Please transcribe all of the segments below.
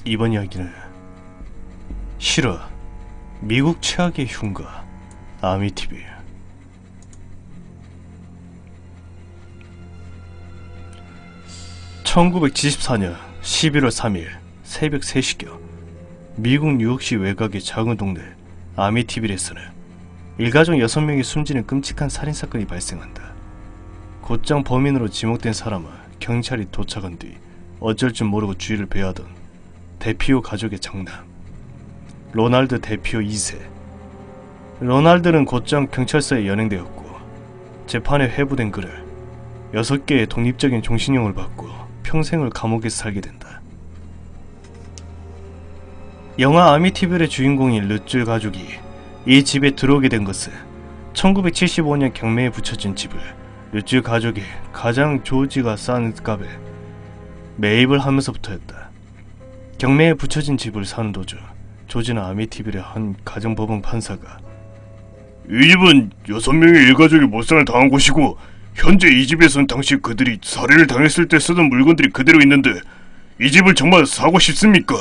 이번 이야기는 실화 미국 최악의 흉가 아미티비. 1974년 11월 3일 새벽 3시경 미국 뉴욕시 외곽의 작은 동네 아미티빌에서는 일가족 6명이 숨지는 끔찍한 살인사건이 발생한다. 곧장 범인으로 지목된 사람은 경찰이 도착한 뒤 어쩔 줄 모르고 주위를 배회하던 데피오 가족의 장남 로날드 데피오 2세. 로날드는 곧장 경찰서에 연행되었고 재판에 회부된 그를 6개의 독립적인 종신형을 받고 평생을 감옥에서 살게 된다. 영화 아미티빌의 주인공인 르줄 가족이 이 집에 들어오게 된 것은 1975년 경매에 붙여진 집을 르줄 가족이 가장 조지가 싼 값에 매입을 하면서부터였다. 경매에 붙여진 집을 사는 도중 조지는 아미티빌의 한 가정법원 판사가 이 집은 6명의 일가족이 몰살을 당한 곳이고 현재 이 집에선 당시 그들이 살해를 당했을 때 쓰던 물건들이 그대로 있는데 이 집을 정말 사고 싶습니까?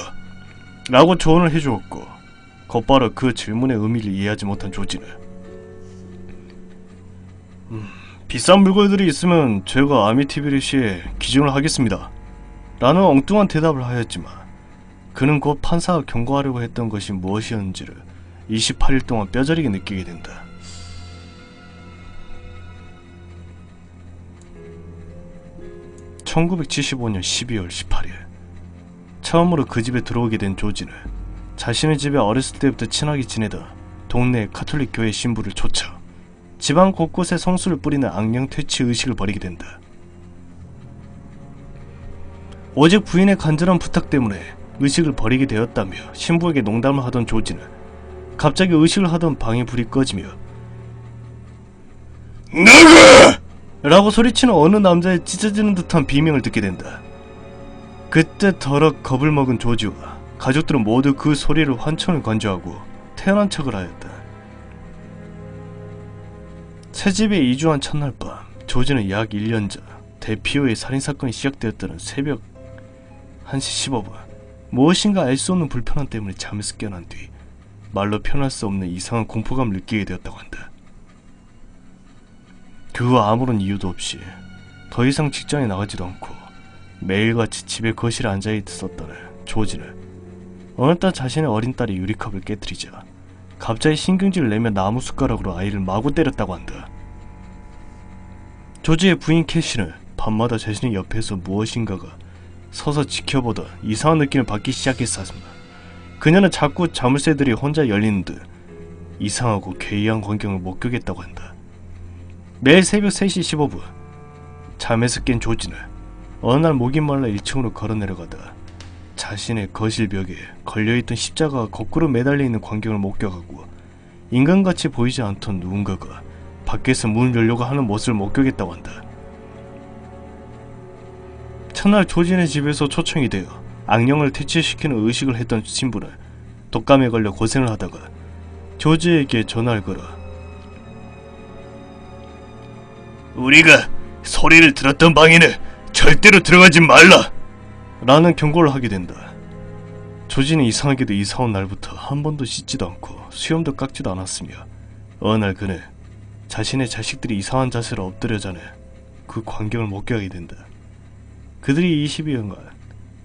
라고 조언을 해주었고 곧바로 그 질문의 의미를 이해하지 못한 조지는 비싼 물건들이 있으면 제가 아미티빌 시에 기증을 하겠습니다 라는 엉뚱한 대답을 하였지만 그는 곧 판사가 경고하려고 했던 것이 무엇이었는지를 28일 동안 뼈저리게 느끼게 된다. (1975년 12월 18일) 처음으로 그 집에 들어오게 된 조지는 자신의 집에 어렸을 때부터 친하게 지내던 동네 카톨릭 교회 신부를 쫓아 집안 곳곳에 성수를 뿌리는 악령 퇴치 의식을 벌이게 된다. 오직 부인의 간절한 부탁 때문에 의식을 버리게 되었다며 신부에게 농담을 하던 조지는 갑자기 의식을 하던 방에 불이 꺼지며 나가! 라고 소리치는 어느 남자의 찢어지는 듯한 비명을 듣게 된다. 그때 더럭 겁을 먹은 조지와 가족들은 모두 그 소리를 환청을 건조하고 태어난 척을 하였다. 새집에 이주한 첫날 밤 조지는 약 1년 전 데피오의 살인사건이 시작되었다는 새벽 1시 15분 무엇인가 알 수 없는 불편함 때문에 잠에서 깨어난 뒤 말로 표현할 수 없는 이상한 공포감을 느끼게 되었다고 한다. 그 후 아무런 이유도 없이 더 이상 직장에 나가지도 않고 매일같이 집에 거실에 앉아있었던 조지는 어느 날 자신의 어린 딸이 유리컵을 깨뜨리자 갑자기 신경질을 내며 나무숟가락으로 아이를 마구 때렸다고 한다. 조지의 부인 캐시는 밤마다 자신의 옆에서 무엇인가가 서서 지켜보던 이상한 느낌을 받기 시작했습니다. 그녀는 자꾸 자물쇠들이 혼자 열리는 듯 이상하고 괴이한 광경을 목격했다고 한다. 매일 새벽 3시 15분 잠에서 깬 조지는 어느 날 목이 말라 1층으로 걸어 내려가다 자신의 거실 벽에 걸려있던 십자가가 거꾸로 매달려 있는 광경을 목격하고 인간같이 보이지 않던 누군가가 밖에서 문을 열려고 하는 모습을 목격했다고 한다. 첫날 조진의 집에서 초청이 되어 악령을 퇴치시키는 의식을 했던 신부는 독감에 걸려 고생을 하다가 조지에게 전화를 걸어 우리가 소리를 들었던 방에는 절대로 들어가지 말라! 라는 경고를 하게 된다. 조지는 이상하게도 이사 온 날부터 한 번도 씻지도 않고 수염도 깎지도 않았으며 어느 날 그는 자신의 자식들이 이상한 자세로 엎드려 자는 그 광경을 목격하게 된다. 그들이 20여일간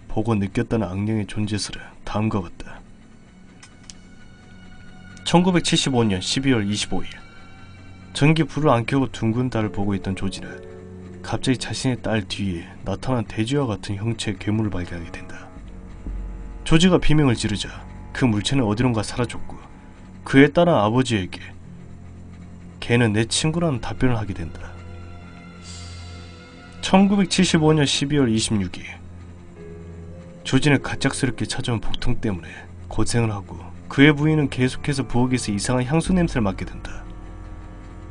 보고 느꼈다는 악령의 존재설은 다음과 같다. 1975년 12월 25일 전기 불을 안 켜고 둥근 달을 보고 있던 조지는 갑자기 자신의 딸 뒤에 나타난 돼지와 같은 형체의 괴물을 발견하게 된다. 조지가 비명을 지르자 그 물체는 어디론가 사라졌고 그에 따른 아버지에게 걔는 내 친구라는 답변을 하게 된다. 1975년 12월 26일 조지는 갑작스럽게 찾아온 복통 때문에 고생을 하고 그의 부인은 계속해서 부엌에서 이상한 향수 냄새를 맡게 된다.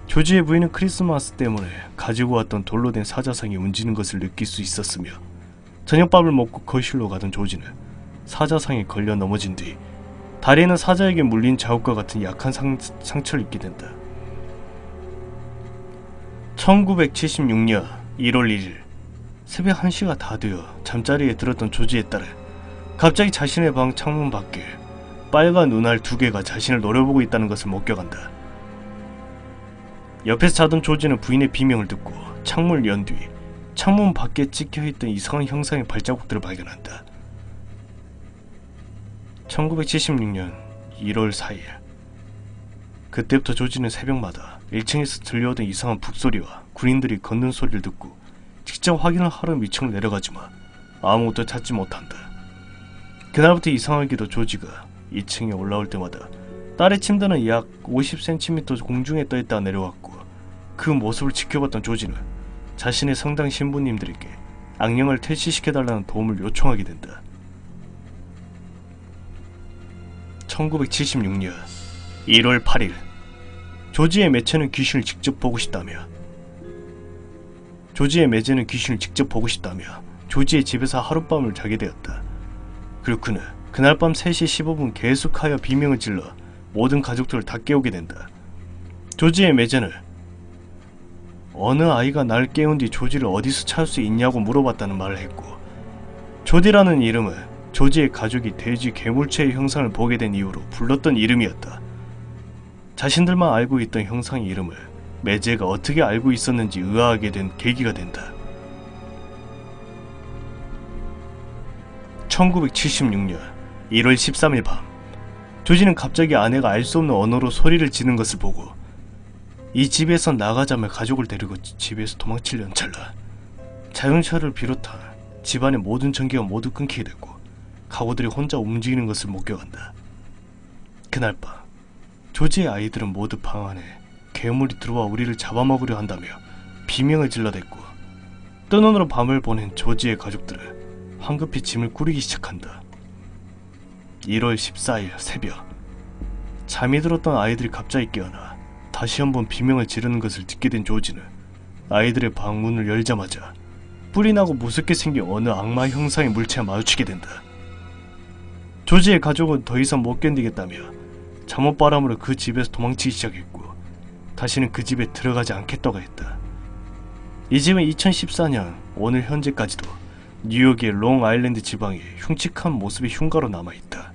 조지의 부인은 크리스마스 때문에 가지고 왔던 돌로 된 사자상이 움직이는 것을 느낄 수 있었으며 저녁밥을 먹고 거실로 가던 조지는 사자상에 걸려 넘어진 뒤 다리에는 사자에게 물린 자국과 같은 약한 상처를 입게 된다. 1976년 1월 1일 새벽 1시가 다 되어 잠자리에 들었던 조지의 딸은 갑자기 자신의 방 창문 밖에 빨간 눈알 2개가 자신을 노려보고 있다는 것을 목격한다. 옆에서 자던 조지는 부인의 비명을 듣고 창문을 연 뒤 창문 밖에 찍혀있던 이상한 형상의 발자국들을 발견한다. 1976년 1월 4일. 그때부터 조지는 새벽마다 1층에서 들려오던 이상한 북소리와 군인들이 걷는 소리를 듣고 직접 확인을 하러 위층을 내려가지만 아무것도 찾지 못한다. 그날부터 이상하게도 조지가 2층에 올라올 때마다 딸의 침대는 약 50cm 공중에 떠있다가 내려왔고, 그 모습을 지켜봤던 조지는 자신의 성당 신부님들에게 악령을 퇴치시켜달라는 도움을 요청하게 된다. 1976년 1월 8일. 조지의 매체는 귀신을 직접 보고 싶다며 조지의 집에서 하룻밤을 자게 되었다. 그리고 그는 그날 밤 3시 15분 계속하여 비명을 질러 모든 가족들을 다 깨우게 된다. 조지의 매제는 어느 아이가 날 깨운 뒤 조지를 어디서 찾을 수 있냐고 물어봤다는 말을 했고, 조디라는 이름은 조지의 가족이 돼지 괴물체의 형상을 보게 된 이후로 불렀던 이름이었다. 자신들만 알고 있던 형상의 이름을 매제가 어떻게 알고 있었는지 의아하게 된 계기가 된다. 1976년 1월 13일 밤. 조지는 갑자기 아내가 알 수 없는 언어로 소리를 지르는 것을 보고 이 집에서 나가자며 가족을 데리고 집에서 도망칠 연찰라 자동차를 비롯한 집안의 모든 전기가 모두 끊기게 되고 가구들이 혼자 움직이는 것을 목격한다. 그날 밤 조지의 아이들은 모두 방 안에 괴물이 들어와 우리를 잡아먹으려 한다며 비명을 질러댔고, 뜬 눈으로 밤을 보낸 조지의 가족들은 황급히 짐을 꾸리기 시작한다. 1월 14일 새벽. 잠이 들었던 아이들이 갑자기 깨어나 다시 한번 비명을 지르는 것을 듣게 된 조지는 아이들의 방문을 열자마자 뿔이 나고 무섭게 생긴 어느 악마 형상의 물체와 마주치게 된다. 조지의 가족은 더 이상 못 견디겠다며 잠옷바람으로 그 집에서 도망치기 시작했고, 다시는 그 집에 들어가지 않겠다고 했다. 이 집은 2014년 오늘 현재까지도 뉴욕의 롱아일랜드 지방의 흉측한 모습의 흉가로 남아있다.